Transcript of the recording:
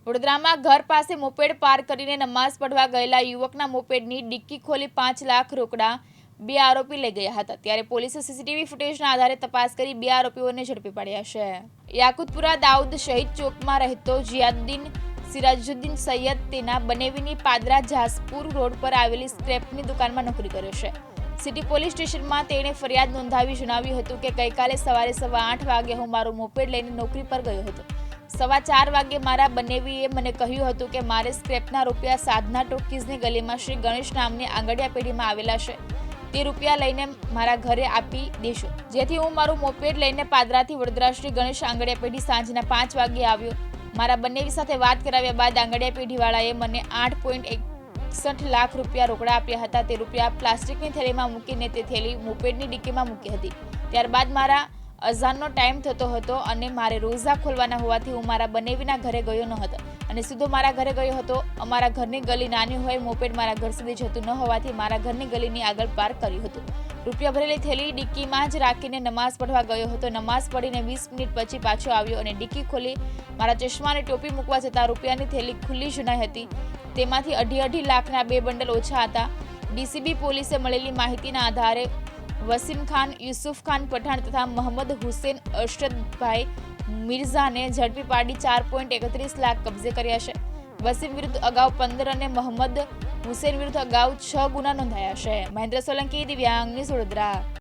વડોદરામાં ઘર પાસે મોપેડ પાર્ક કરીને નમાઝ પઢવા ગયેલા યુવકના મોપેડની ડિક્કી ખોલી 5 લાખ રોકડા 2 આરોપી લઈ ગયા હતા। ત્યારે પોલીસે સીસીટીવી ફૂટેજના આધારે તપાસ કરી 2 આરોપીઓને ઝડપી પાડ્યા છે। યાકુતપુરા દાઉદ શહીદ ચોકમાં રહેતો જિયાદુદ્દીન સિરાજુદ્દીન સૈયદ તેના બનેવીની પાદરા જાસપુર રોડ પર આવેલી સ્ક્રેપની દુકાનમાં નોકરી કરે છે। સિટી પોલીસ સ્ટેશનમાં તેણે ફરિયાદ નોંધાવી જણાવ્યું હતું કે ગઈકાલે સવારે 8:15 વાગે હું મારું મોપેડ લઈને નોકરી પર ગયો હતો। 4:15 વાગે મારા બનેવીએ મને કહ્યું હતું કે મારે સ્ક્રેપના રૂપિયા સાધના ટોકીઝની ગલીમાં શ્રી ગણેશ નામની આંગડિયા પેઢીમાં આવેલા છે, તે રૂપિયા લઈને મારા ઘરે આપી દેશો, જેથી હું મારું મોપેડ લઈને પાદરાથી વડોદરા શ્રી ગણેશ આંગડિયા પેઢી સાંજના 5 વાગે આવ્યો। મારા બનેવી સાથે વાત કરાવ્યા બાદ આંગડિયા પેઢીવાળાએ મને 8.61 લાખ રૂપિયા રોકડા આપ્યા હતા। તે રૂપિયા પ્લાસ્ટિકની થેલીમાં મૂકીને તે થેલી મોપેડની ડિક્કીમાં મૂકી હતી। ત્યારબાદ મારા અઝાનનો ટાઈમ થતો હતો અને મારે રોઝા ખોલવાના હોવાથી હું મારા બનેવીના ઘરે ગયો ન હતો અને સીધો મારા ઘરે ગયો હતો। અમારા ઘરની ગલી નાની હોય મોપેડ મારા ઘર સુધી જતું ન હોવાથી મારા ઘરની ગલીની આગળ પાર્ક કર્યું હતું। રૂપિયા ભરેલી થેલી ડિક્કીમાં જ રાખીને નમાઝ પઢવા ગયો હતો। નમાઝ પઢીને 20 મિનિટ પછી પાછો આવ્યો અને ડિક્કી ખોલી મારા ચશ્મા અને ટોપી મૂકવા જતાં રૂપિયાની થેલી ખુલ્લી જણાઈ હતી। તેમાંથી 2.5 લાખના 2 બંડલ ઓછા હતા। ડીસીબી પોલીસે મળેલી માહિતીના આધારે વસીમ ખાન, યુસુફ ખાન પઠાણ તથા મોહમ્મદ હુસેન અરશદભાઈ મિર્ઝાને ઝડપી પાડી 4.31 લાખ કબજે કર્યા છે। વસીમ વિરુદ્ધ અગાઉ 15 અને મોહમ્મદ હુસેન વિરુદ્ધ અગાઉ 6 ગુના નોંધાયા છે। મહેન્દ્ર સોલંકી, દિવ્યાંગ ન્યૂઝ, વડોદરા।